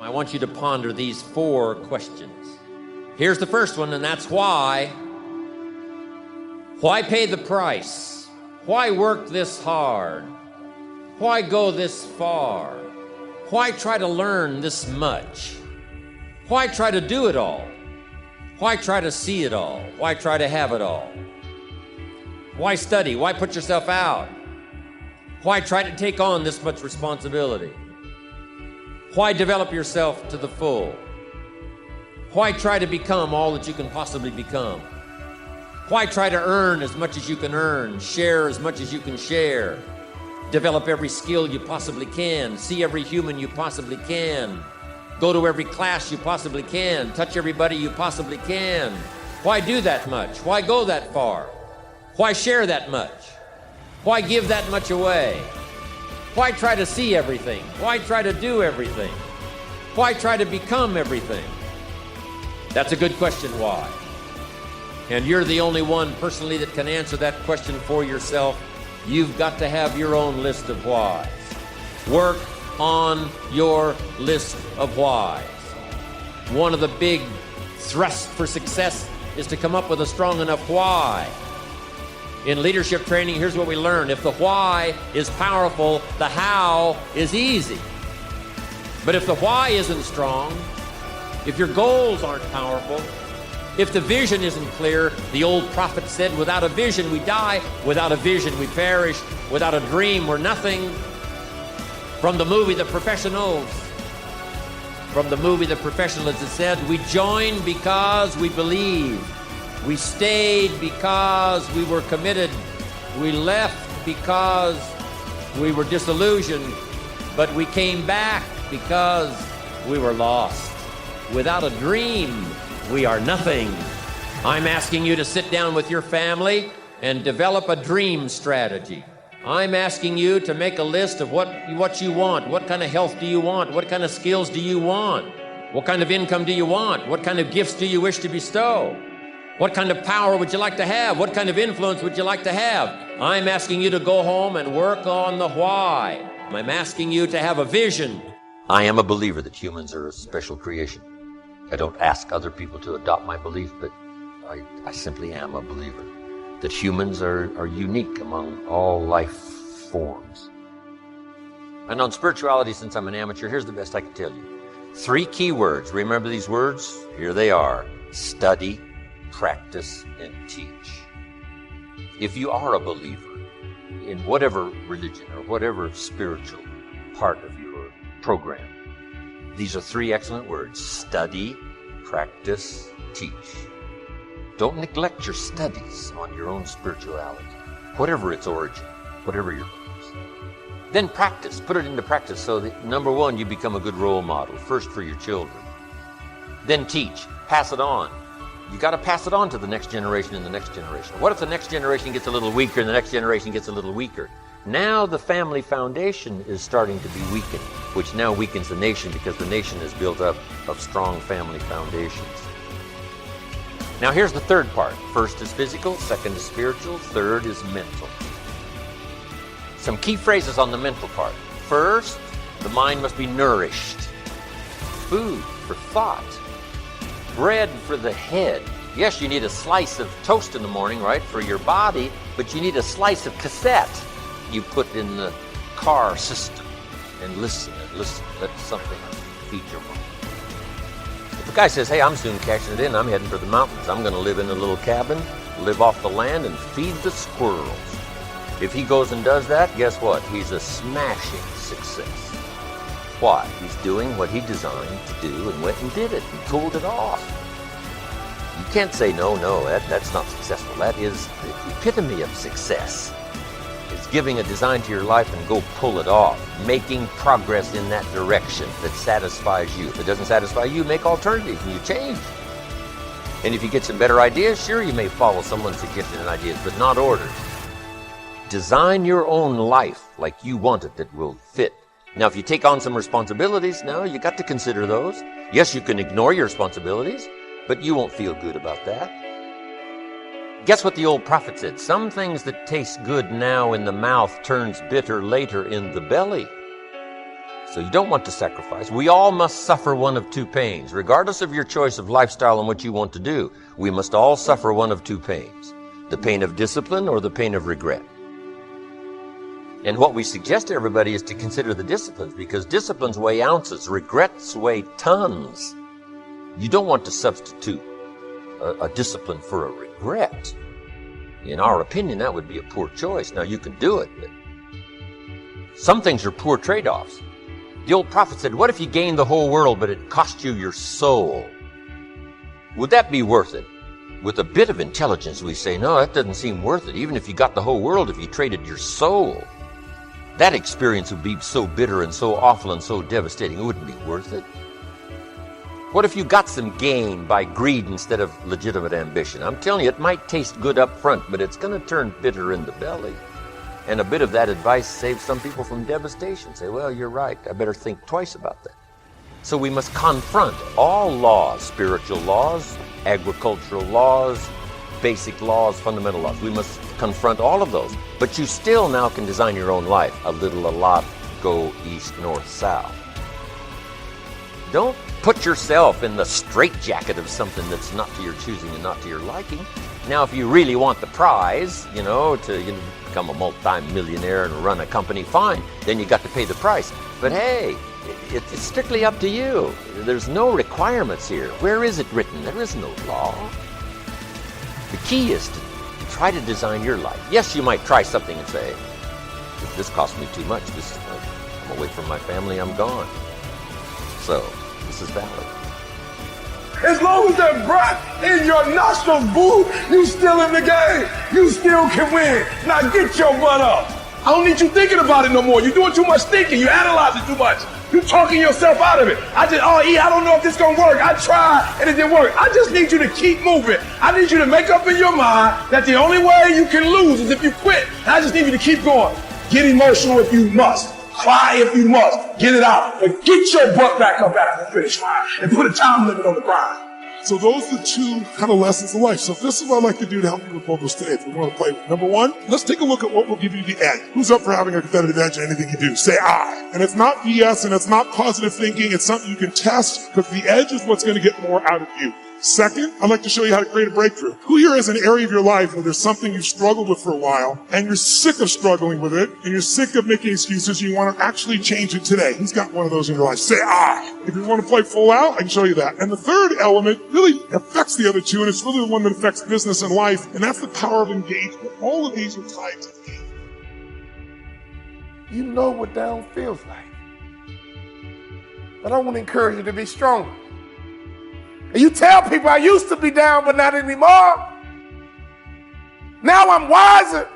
I want you to ponder these 4 questions. Here's the first one, and that's why. Why pay the price? Why work this hard? Why go this far? Why try to learn this much? Why try to do it all? Why try to see it all? Why try to have it all? Why study? Why put yourself out? Why try to take on this much responsibility? Why develop yourself to the full? Why try to become all that you can possibly become? Why try to earn as much as you can earn, share as much as you can share, develop every skill you possibly can, see every human you possibly can, go to every class you possibly can, touch everybody you possibly can? Why do that much? Why go that far? Why share that much? Why give that much away? Why try to see everything? Why try to do everything? Why try to become everything? That's a good question, why? And you're the only one personally that can answer that question for yourself. You've got to have your own list of whys. Work on your list of whys. One of the big thrusts for success is to come up with a strong enough why. In leadership training, here's what we learn. If the why is powerful, the how is easy. But if the why isn't strong, if your goals aren't powerful, if the vision isn't clear, the old prophet said, without a vision we die, without a vision we perish, without a dream we're nothing. From the movie The Professionals, it said, we joined because we believed. We stayed because we were committed. We left because we were disillusioned. But we came back because we were lost. Without a dream, we are nothing. I'm asking you to sit down with your family and develop a dream strategy. I'm asking you to make a list of what you want. What kind of health do you want? What kind of skills do you want? What kind of income do you want? What kind of gifts do you wish to bestow? What kind of power would you like to have? What kind of influence would you like to have? I'm asking you to go home and work on the why. I'm asking you to have a vision. I am a believer that humans are a special creation. I don't ask other people to adopt my belief, but I simply am a believer that humans are unique among all life forms. And on spirituality, since I'm an amateur, here's the best I can tell you. 3 key words. Remember these words? Here they are. Study, practice, and teach. If you are a believer in whatever religion or whatever spiritual part of your program, these are 3 excellent words. Study, practice, teach. Don't neglect your studies on your own spirituality, whatever its origin, whatever your beliefs. Then practice, put it into practice so that, number 1, you become a good role model, first for your children. Then teach, pass it on. You got to pass it on to the next generation and the next generation. What if the next generation gets a little weaker and the next generation gets a little weaker? Now the family foundation is starting to be weakened, which now weakens the nation because the nation is built up of strong family foundations. Now here's the 3rd part. First is physical, 2nd is spiritual, 3rd is mental. Some key phrases on the mental part. First, the mind must be nourished. Food for thought. Bread for the head. Yes, you need a slice of toast in the morning, right, for your body, but you need a slice of cassette you put in the car system and listen. Let something feed your mind. If a guy says, hey, I'm soon cashing it in, I'm heading for the mountains, I'm going to live in a little cabin, live off the land, and feed the squirrels. If he goes and does that, guess what? He's a smashing success. Why? He's doing what he designed to do and went and did it and pulled it off. You can't say, no, that's not successful. That is the epitome of success. It's giving a design to your life and go pull it off, making progress in that direction that satisfies you. If it doesn't satisfy you, make alternatives and you change. And if you get some better ideas, sure, you may follow someone's suggestions and ideas, but not orders. Design your own life like you want it that will fit. Now, if you take on some responsibilities, now you got to consider those. Yes, you can ignore your responsibilities, but you won't feel good about that. Guess what the old prophet said? Some things that taste good now in the mouth turns bitter later in the belly. So you don't want to sacrifice. We all must suffer one of two pains. Regardless of your choice of lifestyle and what you want to do, we must all suffer one of two pains. The pain of discipline or the pain of regret. And what we suggest to everybody is to consider the disciplines, because disciplines weigh ounces, regrets weigh tons. You don't want to substitute a discipline for a regret. In our opinion, that would be a poor choice. Now, you can do it, but some things are poor trade-offs. The old prophet said, what if you gained the whole world, but it cost you your soul? Would that be worth it? With a bit of intelligence, we say, no, that doesn't seem worth it. Even if you got the whole world, if you traded your soul, that experience would be so bitter and so awful and so devastating, it wouldn't be worth it. What if you got some gain by greed instead of legitimate ambition? I'm telling you, it might taste good up front, but it's going to turn bitter in the belly. And a bit of that advice saves some people from devastation. Say, well, you're right. I better think twice about that. So we must confront all laws, spiritual laws, agricultural laws, basic laws, fundamental laws. We must confront all of those. But you still now can design your own life. A little, a lot, go east, north, south. Don't put yourself in the straitjacket of something that's not to your choosing and not to your liking. Now, if you really want the prize, to become a multi-millionaire and run a company, fine. Then you got to pay the price. But hey, it's strictly up to you. There's no requirements here. Where is it written? There is no law. The key is to try to design your life. Yes, you might try something and say, if this costs me too much, I'm away from my family, I'm gone. So, this is valid. As long as that breath in your nostrils, boo, you still in the game. You still can win. Now get your butt up. I don't need you thinking about it no more. You're doing too much thinking. You're analyzing too much. You're talking yourself out of it. I don't know if this gonna work. I tried and it didn't work. I just need you to keep moving. I need you to make up in your mind that the only way you can lose is if you quit. And I just need you to keep going. Get emotional if you must. Cry if you must. Get it out. But get your butt back up after the finish line and put a time limit on the grind. So those are the two kind of lessons of life. So this is what I'd like to do to help you with focus today. If you want to play with. Number one, let's take a look at what will give you the edge. Who's up for having a competitive edge in anything you do? Say I. And it's not BS and it's not positive thinking. It's something you can test, because the edge is what's going to get more out of you. Second, I'd like to show you how to create a breakthrough. Who here has an area of your life where there's something you've struggled with for a while, and you're sick of struggling with it, and you're sick of making excuses, and you want to actually change it today? Who's got one of those in your life? Say I. If you want to play full out, I can show you that. And the third element really affects the other two, and it's really the one that affects business and life, and that's the power of engagement. All of these are tied to engagement. You know what down feels like. But I want to encourage you to be stronger. And you tell people I used to be down, but not anymore. Now I'm wiser.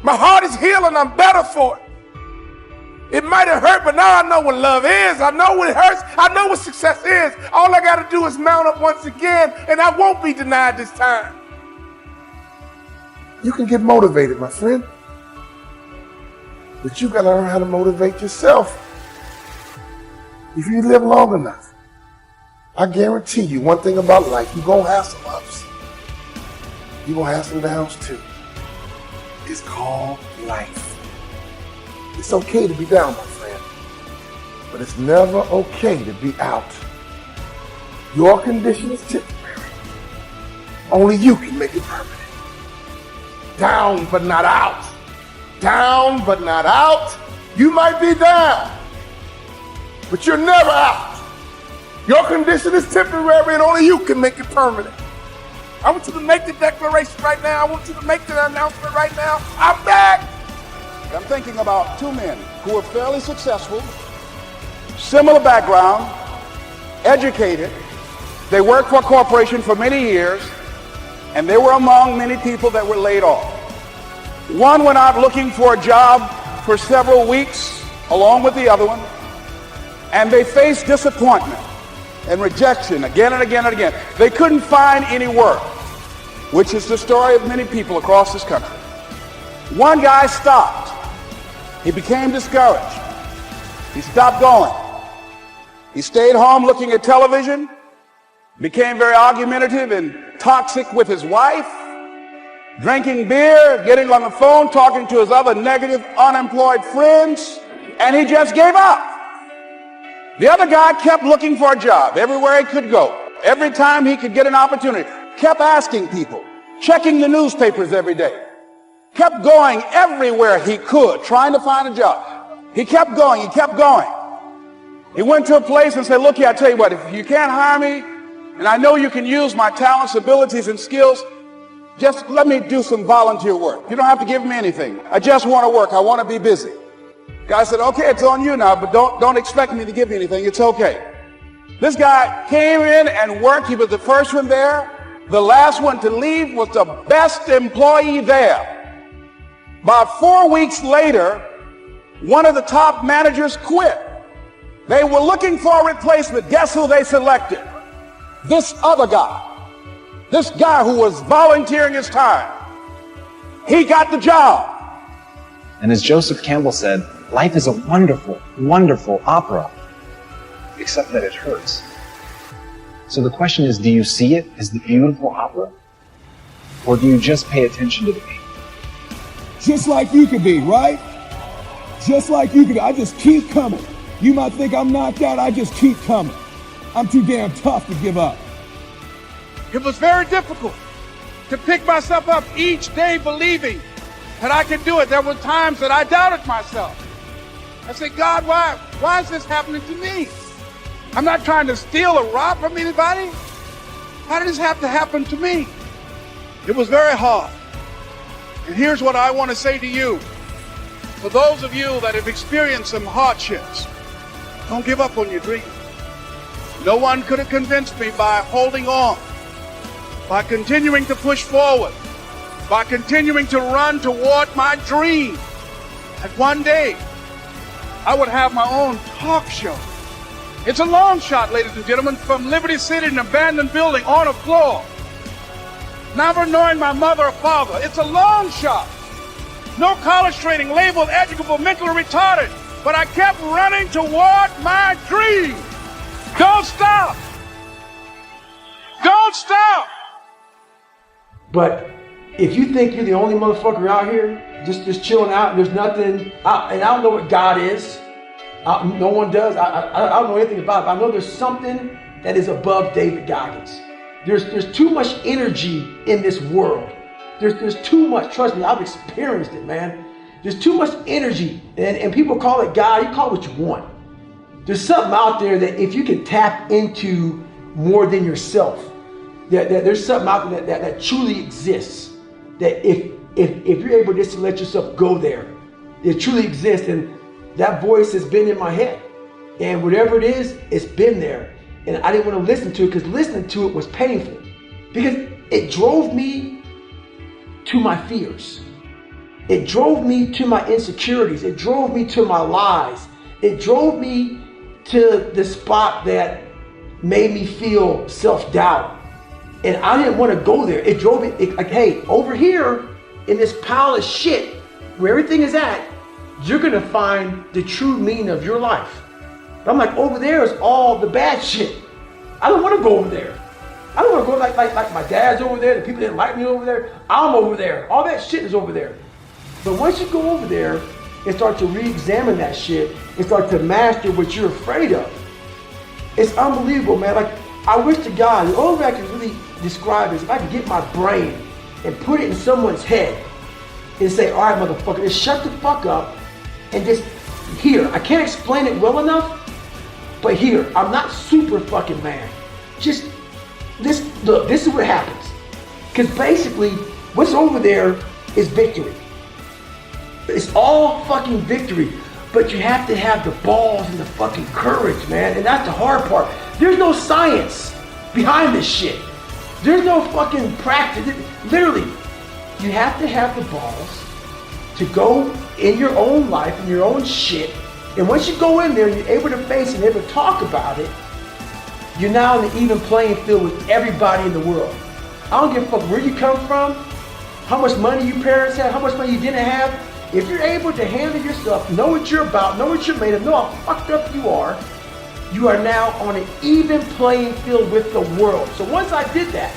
My heart is healing. I'm better for it. It might have hurt, but now I know what love is. I know what it hurts. I know what success is. All I got to do is mount up once again, and I won't be denied this time. You can get motivated, my friend. But you got to learn how to motivate yourself. If you live long enough, I guarantee you one thing about life, you're going to have some ups. You're going to have some downs too. It's called life. It's okay to be down, my friend. But it's never okay to be out. Your condition is temporary. Only you can make it permanent. Down but not out. Down but not out. You might be down, but you're never out. Your condition is temporary and only you can make it permanent. I want you to make the declaration right now. I want you to make the announcement right now. I'm back. I'm thinking about two men who are fairly successful, similar background, educated. They worked for a corporation for many years, and they were among many people that were laid off. One went out looking for a job for several weeks along with the other one, and they faced disappointment and rejection again and again and again. They couldn't find any work, which is the story of many people across this country. One guy stopped. He became discouraged. He stopped going. He stayed home looking at television, became very argumentative and toxic with his wife, drinking beer, getting on the phone, talking to his other negative, unemployed friends, and he just gave up. The other guy kept looking for a job everywhere he could go. Every time he could get an opportunity, kept asking people, checking the newspapers every day, kept going everywhere he could, trying to find a job. He kept going, he kept going. He went to a place and said, look here, I tell you what, if you can't hire me, and I know you can use my talents, abilities, and skills, just let me do some volunteer work. You don't have to give me anything. I just want to work. I want to be busy. Guy said, okay, it's on you now, but don't expect me to give you anything. It's okay. This guy came in and worked. He was the first one there. The last one to leave was the best employee there. About 4 weeks later, one of the top managers quit. They were looking for a replacement. Guess who they selected? This other guy. This guy who was volunteering his time. He got the job. And as Joseph Campbell said, life is a wonderful, wonderful opera, except that it hurts. So the question is, do you see it as the beautiful opera? Or do you just pay attention to the pain? Just like you could be, right? Just like you could be. I just keep coming. You might think I'm knocked out, I just keep coming. I'm too damn tough to give up. It was very difficult to pick myself up each day believing that I could do it. There were times that I doubted myself. I said, God, why is this happening to me? I'm not trying to steal or rob from anybody. Why did this have to happen to me? It was very hard. And here's what I want to say to you. For those of you that have experienced some hardships, don't give up on your dream. No one could have convinced me by holding on, by continuing to push forward, by continuing to run toward my dream. And one day, I would have my own talk show. It's a long shot, ladies and gentlemen, from Liberty City, an abandoned building on a floor. Never knowing my mother or father. It's a long shot. No college training, labeled educable, mentally retarded. But I kept running toward my dream. Don't stop. Don't stop. But if you think you're the only motherfucker out here, just chilling out, and there's nothing, and I don't know what God is. No one does. I don't know anything about it, but I know there's something that is above David Goggins. There's too much energy in this world. There's too much. Trust me, I've experienced it, man. There's too much energy, and people call it God. You call it what you want. There's something out there that if you can tap into more than yourself, that there's something out there that truly exists. That if you're able just to let yourself go there, it truly exists. And that voice has been in my head, and whatever it is, it's been there. And I didn't want to listen to it because listening to it was painful, because it drove me to my fears. It drove me to my insecurities. It drove me to my lies. It drove me to the spot that made me feel self-doubt. And I didn't want to go there. It drove me, like, hey, over here in this pile of shit, where everything is at, you're going to find the true meaning of your life. But I'm like, over there is all the bad shit. I don't want to go over there. I don't want to go like my dad's over there, the people that like me over there. I'm over there. All that shit is over there. But once you go over there and start to re-examine that shit and start to master what you're afraid of, it's unbelievable, man. Like, I wish to God, the only way I can really describe it is if I could get my brain and put it in someone's head and say, all right, motherfucker, just shut the fuck up and just hear. I can't explain it well enough, but here, I'm not super fucking man. Just this, look, this is what happens. Because basically, what's over there is victory. It's all fucking victory. But you have to have the balls and the fucking courage, man. And that's the hard part. There's no science behind this shit. There's no fucking practice. Literally, you have to have the balls to go in your own life, in your own shit. And once you go in there and you're able to face it and able to talk about it, you're now in an even playing field with everybody in the world. I don't give a fuck where you come from, how much money your parents had, how much money you didn't have. If you're able to handle yourself, know what you're about, know what you're made of, know how fucked up you are now on an even playing field with the world. So once I did that,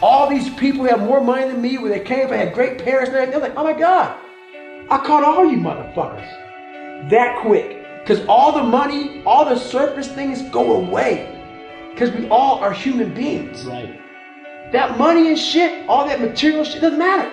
all these people who have more money than me, where they came from, had great parents and everything, they're like, oh my God, I caught all you motherfuckers that quick. Because all the money, all the surface things go away. Because we all are human beings. Right. That money and shit, all that material shit doesn't matter.